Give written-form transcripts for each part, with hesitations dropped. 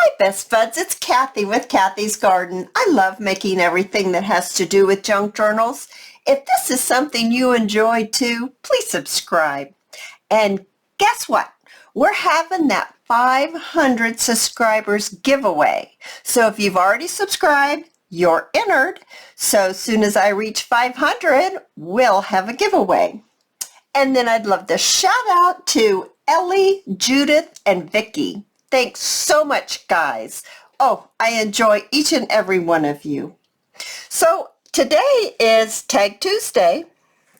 Hi Best Buds, it's Cathy with Cathy's Garden. I love making everything that has to do with junk journals. If this is something you enjoy too, please subscribe. And guess what? We're having that 500 subscribers giveaway. So if you've already subscribed, you're entered. So as soon as I reach 500, we'll have a giveaway. And then I'd love to shout out to Ellie, Judith, and Vicky. Thanks so much, guys. Oh, I enjoy each and every one of you. So today is Tag Tuesday.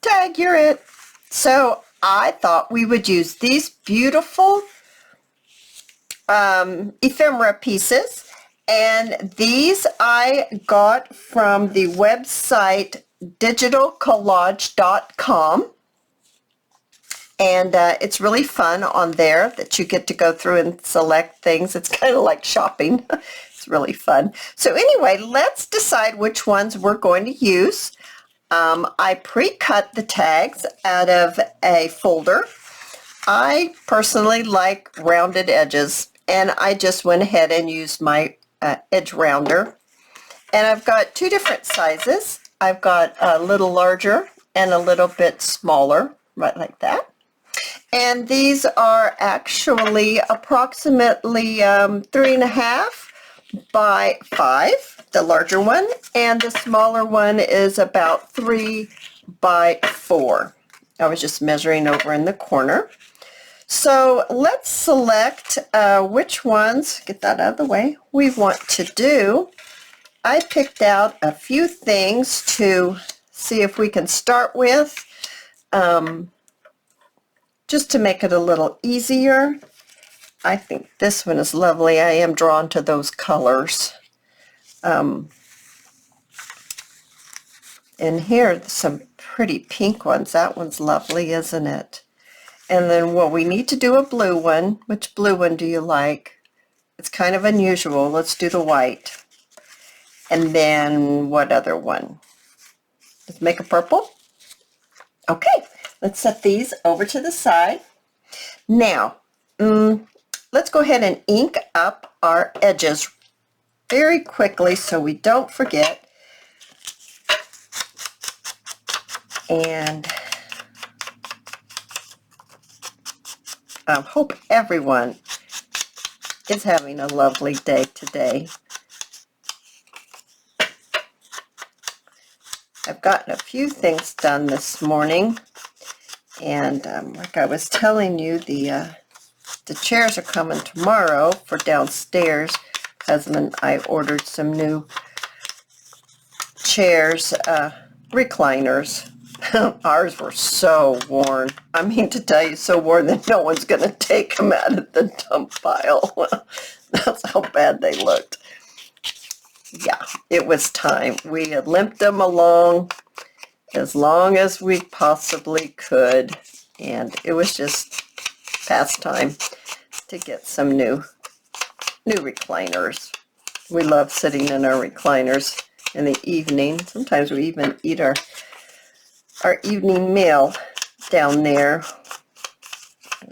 Tag, you're it. So I thought we would use these beautiful ephemera pieces. And these I got from the website digitalcollage.com. And it's really fun on there that you get to go through and select things. It's kind of like shopping. It's really fun. So anyway, let's decide which ones we're going to use. I pre-cut the tags out of a folder. I personally like rounded edges, and I just went ahead and used my edge rounder. And I've got two different sizes. I've got a little larger and a little bit smaller, right like that. And these are actually approximately 3.5 by 5, the larger one, and the smaller one is about 3 by 4. I was just measuring over in the corner. So let's select which ones, get that out of the way, we want to do. I picked out a few things to see if we can start with. Just to make it a little easier. I think this one is lovely. I am drawn to those colors. And here are some pretty pink ones. That one's lovely, isn't it? And then, well, we need to do a blue one. Which blue one do you like? It's kind of unusual. Let's do the white. And then what other one? Let's make a purple. Okay, let's set these over to the side. Now, let's go ahead and ink up our edges very quickly so we don't forget. And I hope everyone is having a lovely day today. I've gotten a few things done this morning, and like I was telling you, the chairs are coming tomorrow for downstairs. Husband and I ordered some new chairs, recliners. Ours were so worn. I mean, to tell you, so worn that no one's going to take them out of the dump pile. That's how bad they looked. Yeah, it was time. We had limped them along as long as we possibly could, and it was just past time to get some new recliners. We love sitting in our recliners in the evening. Sometimes we even eat our evening meal down there.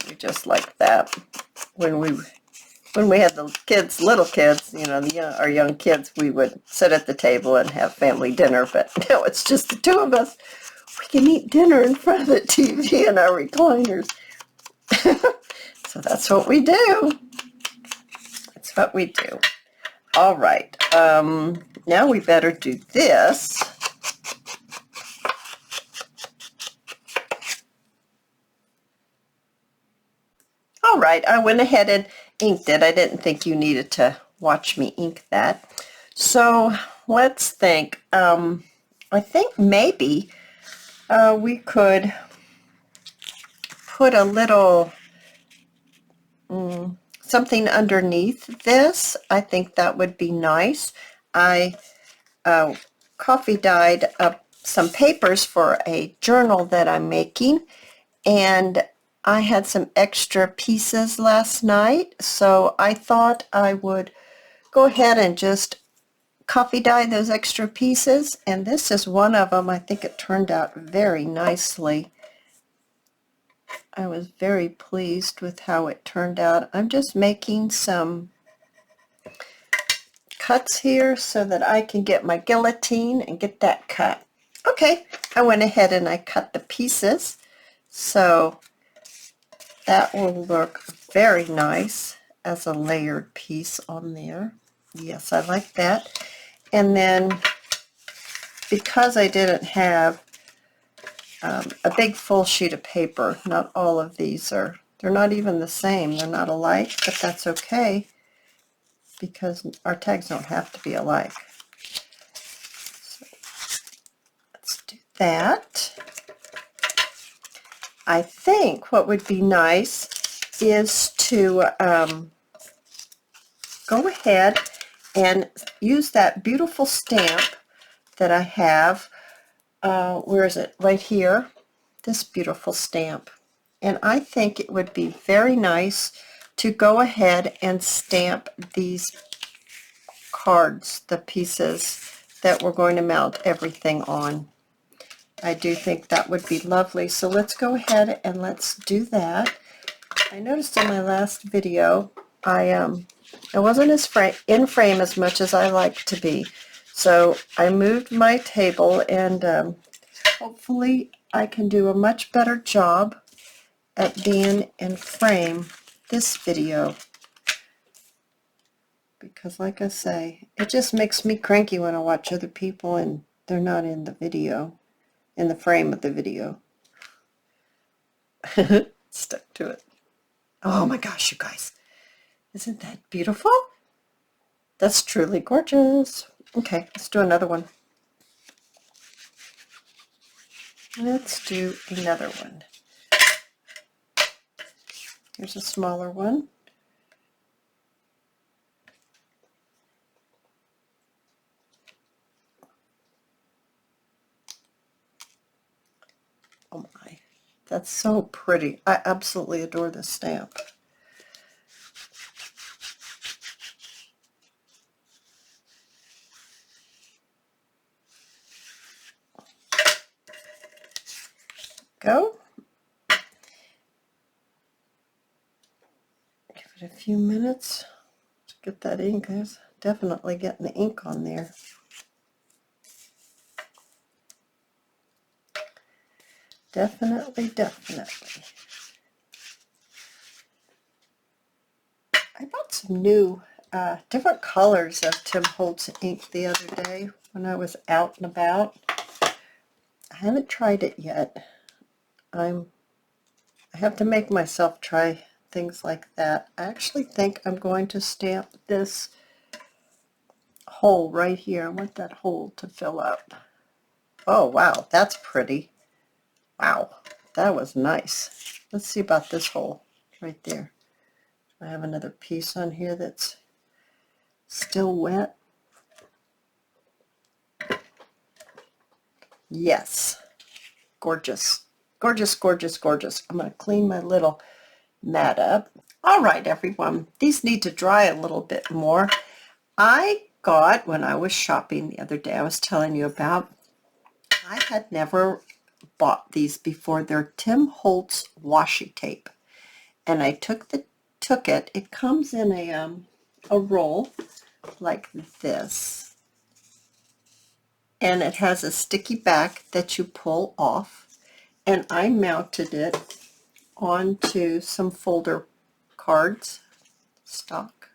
We just like that. When we had the kids, little kids, you know, our young kids, we would sit at the table and have family dinner, but now it's just the two of us. We can eat dinner in front of the TV in our recliners. So that's what we do. That's what we do. All right. Now we better do this. All right. I went ahead and inked it. I didn't think you needed to watch me ink that. So let's think. I think maybe we could put a little something underneath this. I think that would be nice. I coffee dyed up some papers for a journal that I'm making, and I had some extra pieces last night, so I thought I would go ahead and just coffee dye those extra pieces, and this is one of them. I think it turned out very nicely. I was very pleased with how it turned out. I'm just making some cuts here so that I can get my guillotine and get that cut. Okay, I went ahead and I cut the pieces, so that will look very nice as a layered piece on there. Yes, I like that. And then because I didn't have a big full sheet of paper, not all of these are, they're not even the same, they're not alike, but that's okay because our tags don't have to be alike. So let's do that. I think what would be nice is to go ahead and use that beautiful stamp that I have. Where is it? Right here. This beautiful stamp. And I think it would be very nice to go ahead and stamp these cards, the pieces that we're going to mount everything on. I do think that would be lovely. So let's go ahead and let's do that. I noticed in my last video I wasn't as in frame as much as I like to be. So I moved my table, and hopefully I can do a much better job at being in frame this video. Because like I say, it just makes me cranky when I watch other people and they're not in the video, in the frame of the video. Stuck to it. Oh my gosh, you guys. Isn't that beautiful? That's truly gorgeous. Okay, let's do another one. Let's do another one. Here's a smaller one. Oh my, that's so pretty. I absolutely adore this stamp. Go. Give it a few minutes to get that ink. There's definitely getting the ink on there. Definitely, definitely. I bought some new different colors of Tim Holtz ink the other day when I was out and about. I haven't tried it yet. I have to make myself try things like that. I actually think I'm going to stamp this hole right here. I want that hole to fill up. Oh wow, that's pretty. Wow, that was nice. Let's see about this hole right there. I have another piece on here that's still wet. Yes, gorgeous. Gorgeous, gorgeous, gorgeous. I'm going to clean my little mat up. All right, everyone. These need to dry a little bit more. I got, when I was shopping the other day, I was telling you about, I had never bought these before. They're Tim Holtz washi tape. And I took it. It comes in a roll like this. And it has a sticky back that you pull off. And I mounted it onto some folder cards, stock.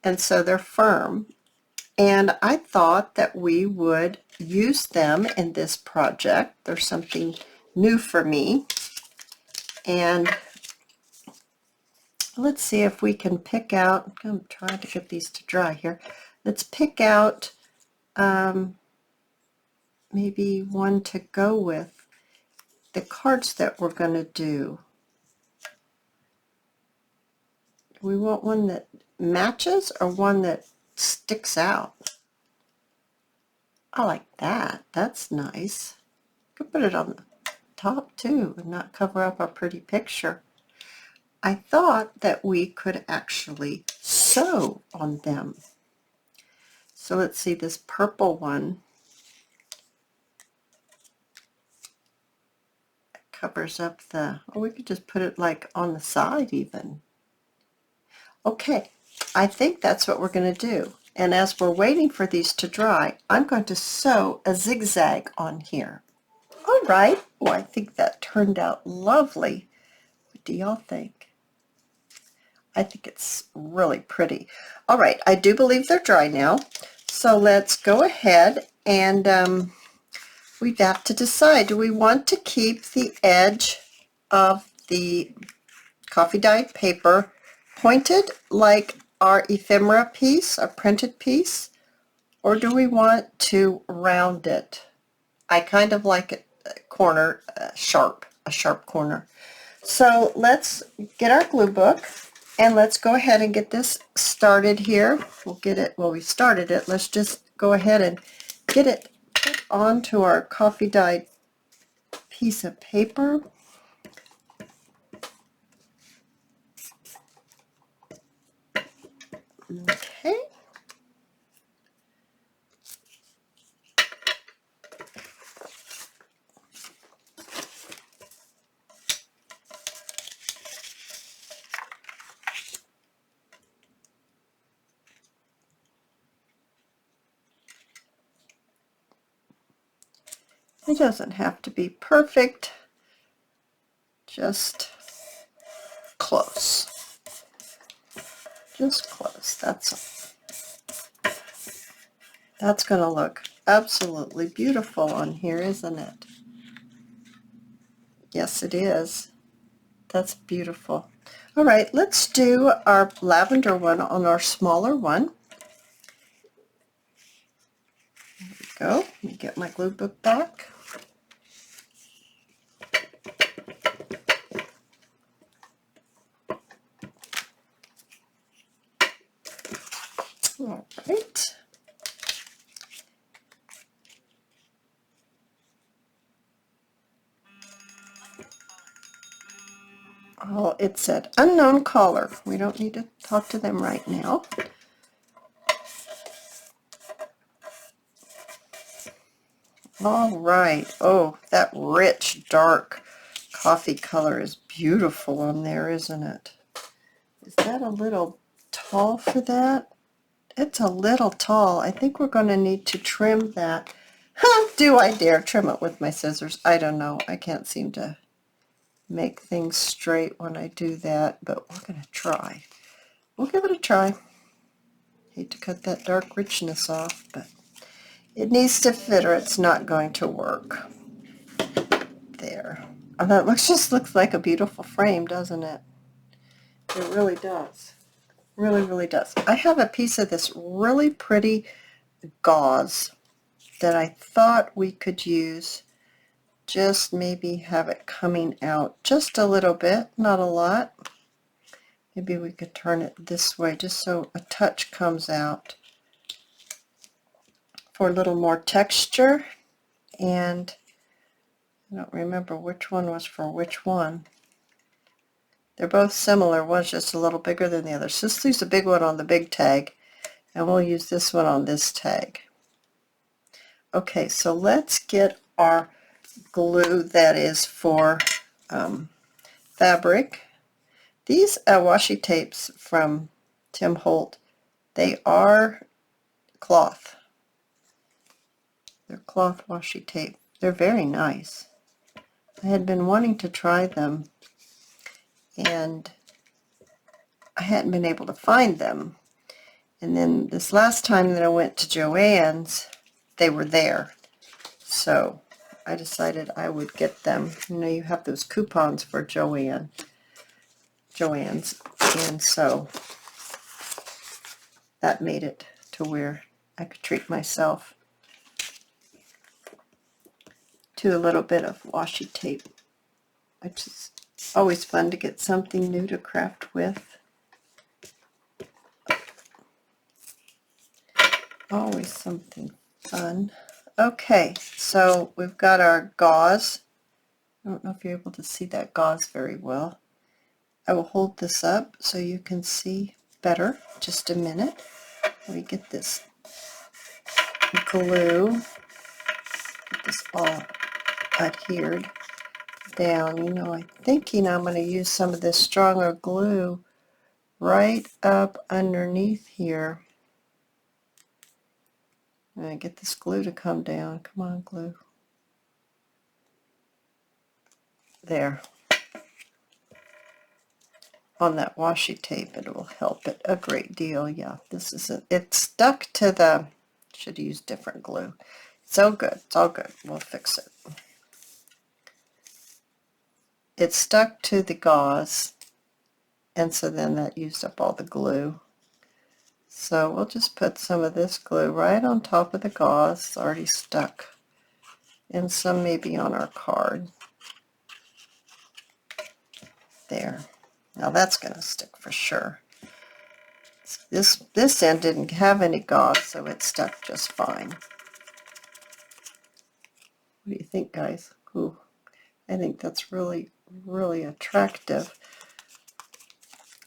And so they're firm. And I thought that we would use them in this project. There's something new for me. And let's see if we can pick out, I'm trying to get these to dry here. Let's pick out maybe one to go with the cards that we're going to do. Do we want one that matches or one that sticks out? I like that. That's nice. Could put it on the top too and not cover up our pretty picture. I thought that we could actually sew on them. So let's see, this purple one covers up the, or we could just put it like on the side even. Okay, I think that's what we're going to do. And as we're waiting for these to dry, I'm going to sew a zigzag on here. All right. Oh, I think that turned out lovely. What do y'all think? I think it's really pretty. All right, I do believe they're dry now. So let's go ahead and we have to decide, do we want to keep the edge of the coffee dyed paper pointed like our ephemera piece, our printed piece, or do we want to round it? I kind of like it corner, sharp, a sharp corner. So let's get our glue book and let's go ahead and get this started here. We'll get it, well, we started it. Let's just go ahead and get it put onto our coffee dyed piece of paper. Okay. It doesn't have to be perfect, just close. Just close, that's going to look absolutely beautiful on here, isn't it? Yes, it is. That's beautiful. All right, let's do our lavender one on our smaller one. There we go. Let me get my glue book back. All right. Oh, it said unknown caller. We don't need to talk to them right now. All right. Oh, that rich, dark coffee color is beautiful on there, isn't it? Is that a little tall for that? It's a little tall. I think we're going to need to trim that. Huh, do I dare trim it with my scissors? I don't know. I can't seem to make things straight when I do that, but we're going to try. We'll give it a try. Hate to cut that dark richness off, but it needs to fit or it's not going to work. There. Oh, that just looks like a beautiful frame, doesn't it? It really does. Really, really does. I have a piece of this really pretty gauze that I thought we could use. Just maybe have it coming out just a little bit, not a lot. Maybe we could turn it this way just so a touch comes out for a little more texture. And I don't remember which one was for which one. They're both similar. One's just a little bigger than the other. So let's use the big one on the big tag, and we'll use this one on this tag. Okay, so let's get our glue that is for fabric. These washi tapes from Tim Holt, they are cloth. They're cloth washi tape. They're very nice. I had been wanting to try them, and I hadn't been able to find them. And then this last time that I went to Joann's, they were there. So I decided I would get them. You know, you have those coupons for Joann's. And so that made it to where I could treat myself to a little bit of washi tape, which is always fun to get something new to craft with. Always something fun. Okay, so we've got our gauze. I don't know if you're able to see that gauze very well. I will hold this up so you can see better. Just a minute. Let me get this glue, get this all adhered down. You know, I'm thinking I'm going to use some of this stronger glue right up underneath here. I'm going to get this glue to come down. Come on, glue. There. On that washi tape, it will help it a great deal. Yeah, this isn't, it's stuck to the, should use different glue. It's all good. It's all good. We'll fix it. It's stuck to the gauze, and so then that used up all the glue. So we'll just put some of this glue right on top of the gauze. It's already stuck. And some maybe on our card. There. Now that's going to stick for sure. This end didn't have any gauze, so it stuck just fine. What do you think, guys? Ooh, I think that's really, really attractive.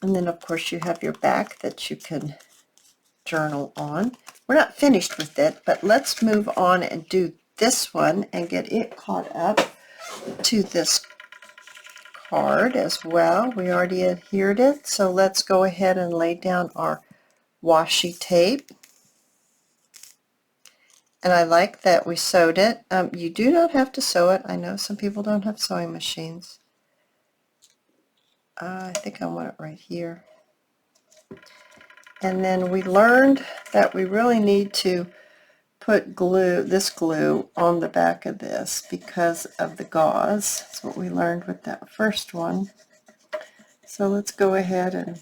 And then, of course, you have your back that you can journal on. We're not finished with it, but let's move on and do this one and get it caught up to this card as well. We already adhered it, so let's go ahead and lay down our washi tape. And I like that we sewed it. You do not have to sew it. I know some people don't have sewing machines. I think I want it right here. And then we learned that we really need to put glue, this glue, on the back of this because of the gauze. That's what we learned with that first one. So let's go ahead and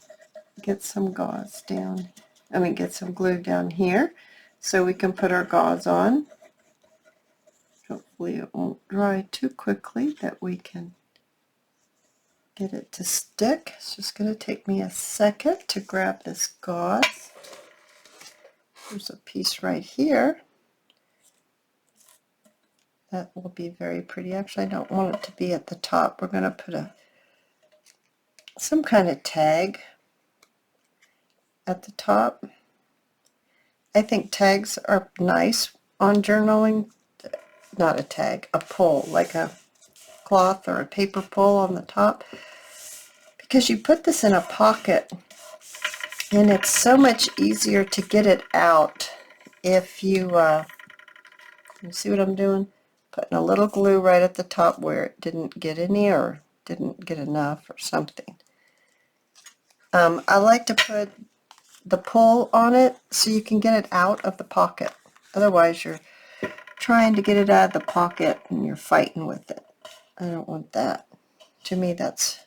get some gauze down. Get some glue down here so we can put our gauze on. Hopefully it won't dry too quickly that we can get it to stick. It's just going to take me a second to grab this gauze. There's a piece right here. That will be very pretty. Actually, I don't want it to be at the top. We're going to put some kind of tag at the top. I think tags are nice on journaling. Not a tag, a pull, like a cloth or a paper pull on the top, because you put this in a pocket and it's so much easier to get it out if you see what I'm doing? Putting a little glue right at the top where it didn't get any or didn't get enough or something. I like to put the pull on it so you can get it out of the pocket. Otherwise you're trying to get it out of the pocket and you're fighting with it. I don't want that. To me that's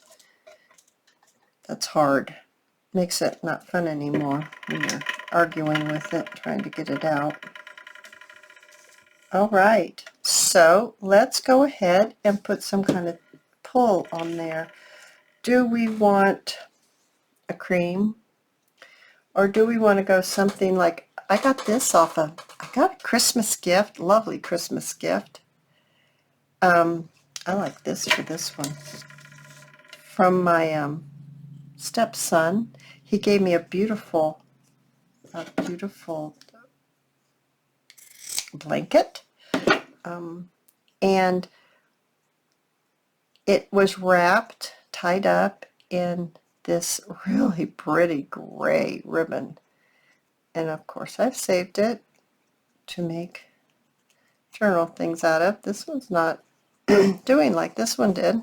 hard. Makes it not fun anymore when you're arguing with it, trying to get it out. All right, so let's go ahead and put some kind of pull on there. Do we want a cream, or do we want to go something like, I got this I got a Christmas gift, lovely Christmas gift. I like this for this one. From my stepson. He gave me a beautiful blanket. And it was wrapped, tied up in this really pretty gray ribbon. And of course I've saved it to make journal things out of. This one's not doing like this one did.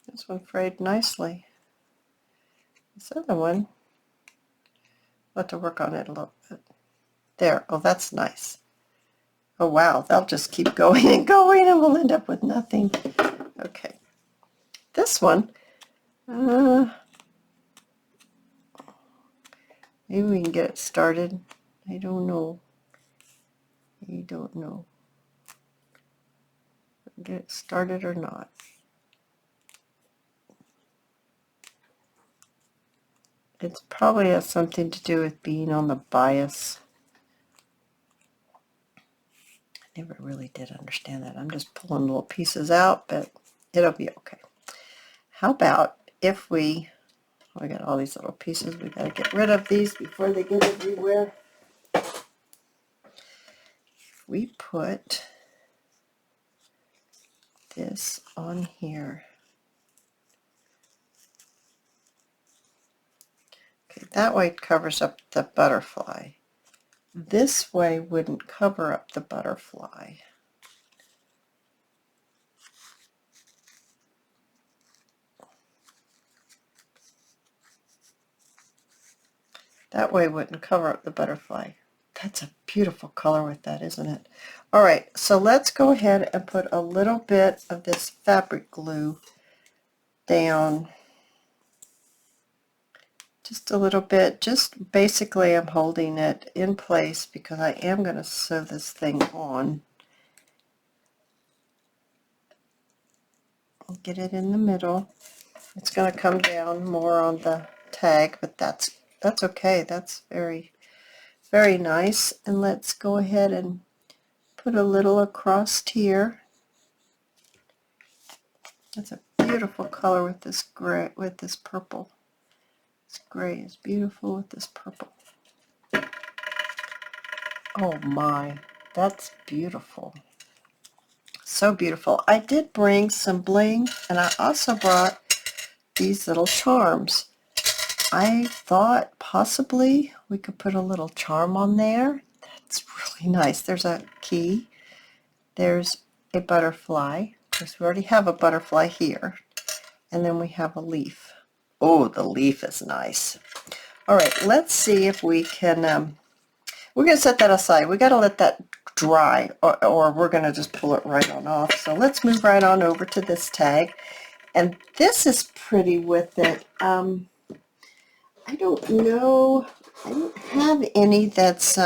This one frayed nicely. This other one, I'll have to work on it a little bit. There, oh that's nice. Oh wow, they'll just keep going and going and we'll end up with nothing. Okay, this one, maybe we can get it started. I don't know. Get it started or not. It probably has something to do with being on the bias. I never really did understand that. I'm just pulling little pieces out, but it'll be okay. How about if we got all these little pieces. We got to get rid of these before they get everywhere. We put this on here. Okay, that way it covers up the butterfly. this way wouldn't cover up the butterfly. That way wouldn't cover up the butterfly. That's a beautiful color with that, isn't it? All right, so let's go ahead and put a little bit of this fabric glue down. Just a little bit. Just basically I'm holding it in place because I am going to sew this thing on. I'll get it in the middle. It's going to come down more on the tag, but that's okay. That's very, very nice. And let's go ahead and put a little across here. That's a beautiful color with this gray, with this purple. This gray is beautiful with this purple. Oh my, that's beautiful. So beautiful. I did bring some bling, and I also brought these little charms. I thought possibly we could put a little charm on there. That's really nice. There's a key. There's a butterfly. Of course, we already have a butterfly here. And then we have a leaf. Oh, the leaf is nice. All right, let's see if we can, we're going to set that aside. We got to let that dry, or we're going to just pull it right on off. So let's move right on over to this tag. And this is pretty with it. I don't know, I don't have any that's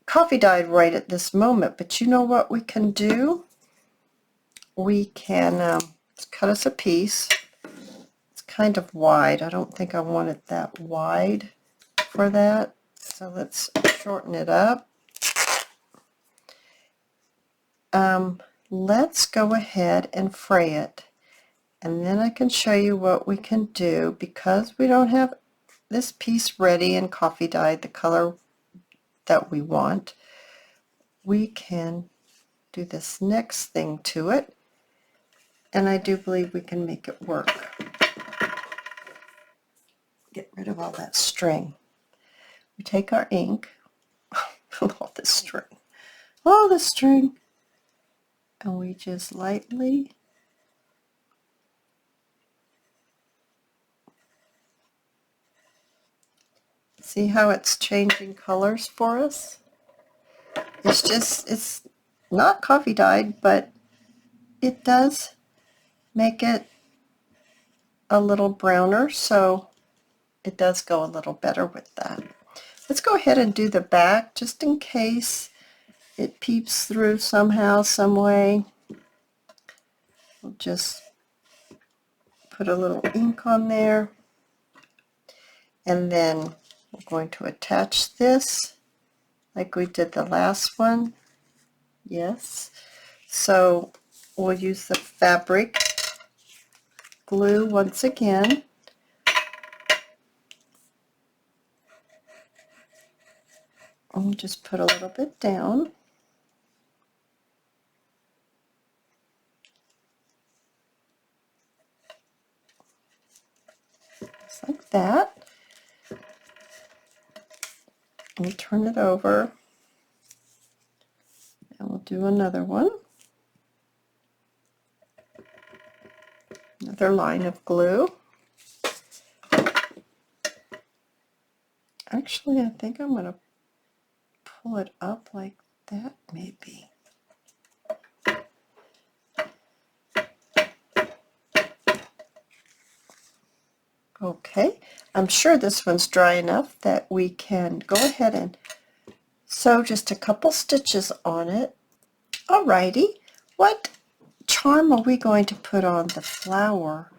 coffee dyed right at this moment, but you know what we can do? We can cut us a piece. It's kind of wide. I don't think I want it that wide for that. So let's shorten it up. Let's go ahead and fray it. And then I can show you what we can do, because we don't have this piece ready and coffee dyed the color that we want. We can do this next thing to it, and I do believe we can make it work. Get rid of all that string. We take our ink, all this string, and we just lightly see how it's changing colors for us. It's not coffee dyed, but it does make it a little browner, so it does go a little better with that. Let's go ahead and do the back, just in case it peeps through somehow, some way. We'll just put a little ink on there, and then we're going to attach this like we did the last one. Yes. So we'll use the fabric glue once again. And we'll just put a little bit down. Just like that. We'll turn it over. And we'll do another one. Another line of glue. Actually, I think I'm going to pull it up like that, maybe. Okay, I'm sure this one's dry enough that we can go ahead and sew just a couple stitches on it. Alrighty, what charm are we going to put on the flower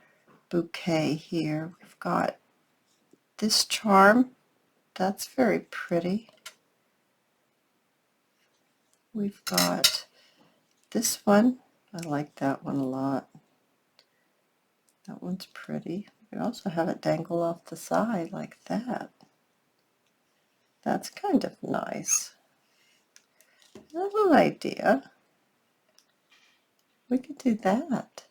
bouquet here? We've got this charm. That's very pretty. We've got this one. I like that one a lot. That one's pretty. We also have it dangle off the side like that. That's kind of nice. That's an idea. We could do that.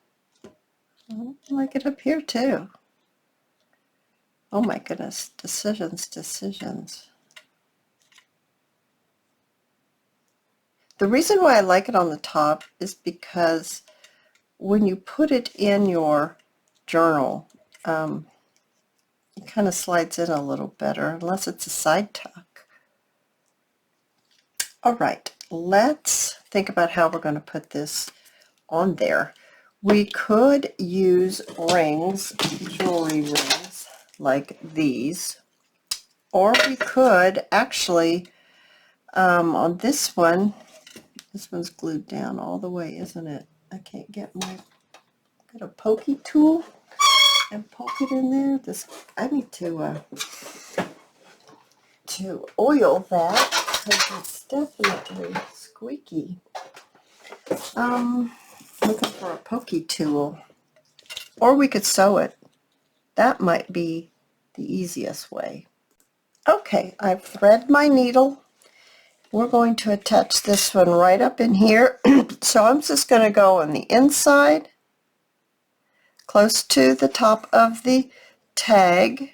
I like it up here too. Oh my goodness, decisions. The reason why I like it on the top is because when you put it in your journal, it kind of slides in a little better, unless it's a side tuck. All right, let's think about how we're going to put this on there. We could use rings, jewelry rings, like these, or we could actually, on this one's glued down all the way, isn't it? I can't get got a pokey tool and poke it in there. I need to oil that because it's definitely squeaky. Looking for a pokey tool, or we could sew it. That might be the easiest way. Okay, I've threaded my needle. We're going to attach this one right up in here. So I'm just going to go on the inside, close to the top of the tag,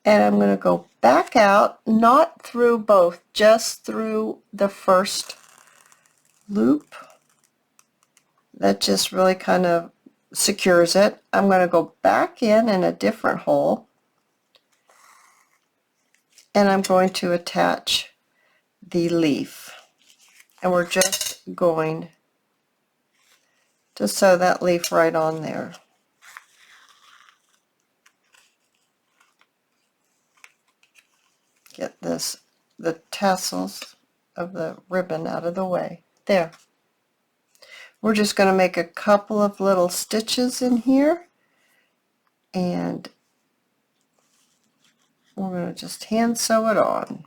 and I'm going to go back out, not through both, just through the first loop. That just really kind of secures it. I'm going to go back in a different hole, and I'm going to attach the leaf, and we're just going to sew that leaf right on there. Get the tassels of the ribbon out of the way. There. We're just going to make a couple of little stitches in here, and we're going to just hand sew it on.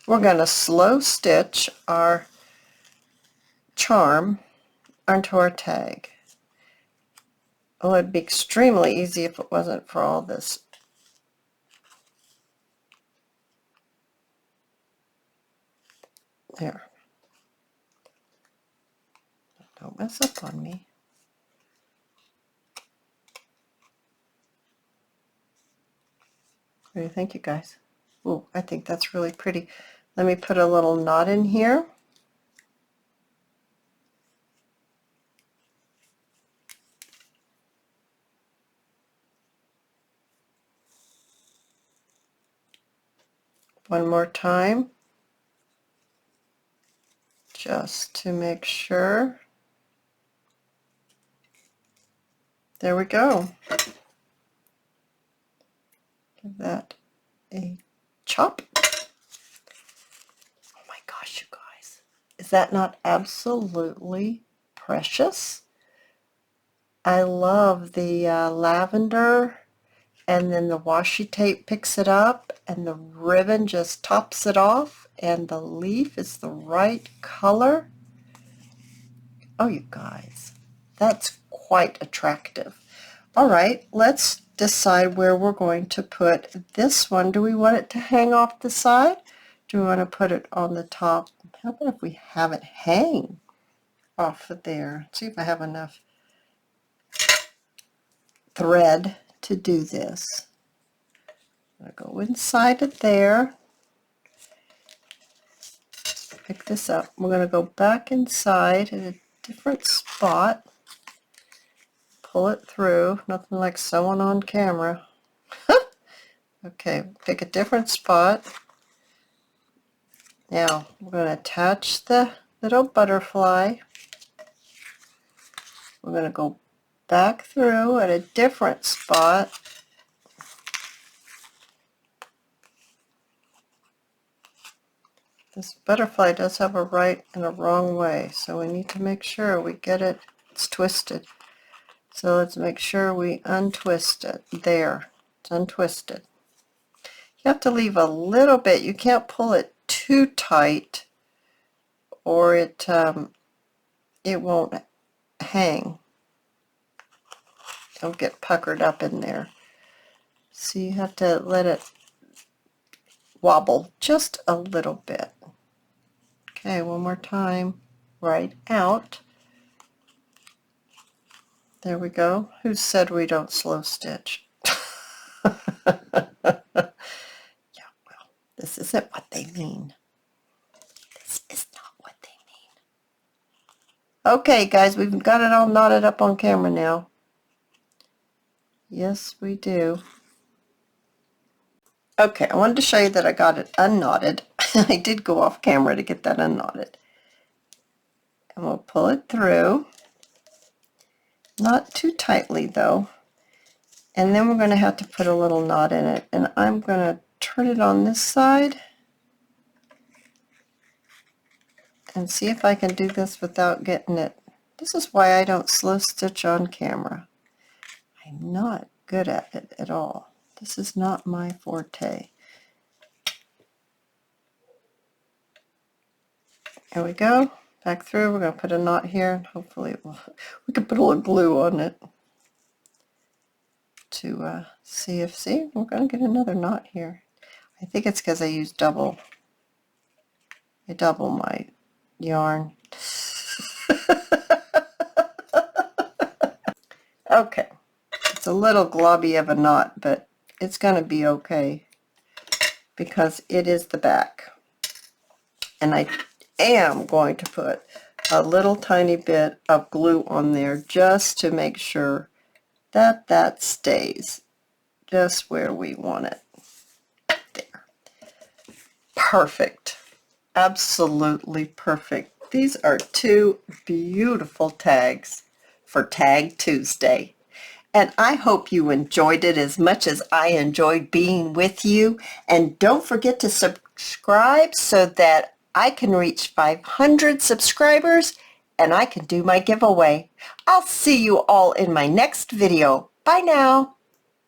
We're going to slow stitch our charm onto our tag. Oh, it'd be extremely easy if it wasn't for all this. There. Don't mess up on me. What do you think, you guys? Oh, I think that's really pretty. Let me put a little knot in here. One more time, just to make sure. There we go. Give that a chop. Oh my gosh, you guys. Is that not absolutely precious? I love the lavender, and then the washi tape picks it up, and the ribbon just tops it off, and the leaf is the right color. Oh, you guys, that's quite attractive. All right, let's decide where we're going to put this one. Do we want it to hang off the side? Do we want to put it on the top? How about if we have it hang off of there? Let's see if I have enough thread to do this. I'm going to go inside of there. Pick this up. We're going to go back inside at a different spot. Pull it through. Nothing like sewing on camera. Okay, pick a different spot. Now we're going to attach the little butterfly. We're going to go back through at a different spot. This butterfly does have a right and a wrong way, so we need to make sure we get it. It's twisted. So let's make sure we untwist it. There, it's untwisted. You have to leave a little bit. You can't pull it too tight, or it won't hang. It'll get puckered up in there. So you have to let it wobble just a little bit. Okay, one more time. Right out. There we go. Who said we don't slow stitch? Yeah, well, this isn't what they mean. Okay, guys, we've got it all knotted up on camera now. Yes, we do. Okay, I wanted to show you that I got it unknotted. I did go off camera to get that unknotted. And we'll pull it through. Not too tightly, though. And then we're going to have to put a little knot in it. And I'm going to turn it on this side and see if I can do this without getting it. This is why I don't slow stitch on camera. I'm not good at it at all. This is not my forte. There we go. Back through. We're going to put a knot here. And hopefully we can put a little glue on it to see if, see, we're going to get another knot here. I think it's because I used double my yarn. Okay, it's a little globby of a knot, but it's going to be okay because it is the back. And I am going to put a little tiny bit of glue on there just to make sure that that stays just where we want it. There. Perfect. Absolutely perfect. These are two beautiful tags for Tag Tuesday. And I hope you enjoyed it as much as I enjoyed being with you. And don't forget to subscribe so that I can reach 500 subscribers and I can do my giveaway. I'll see you all in my next video. Bye now.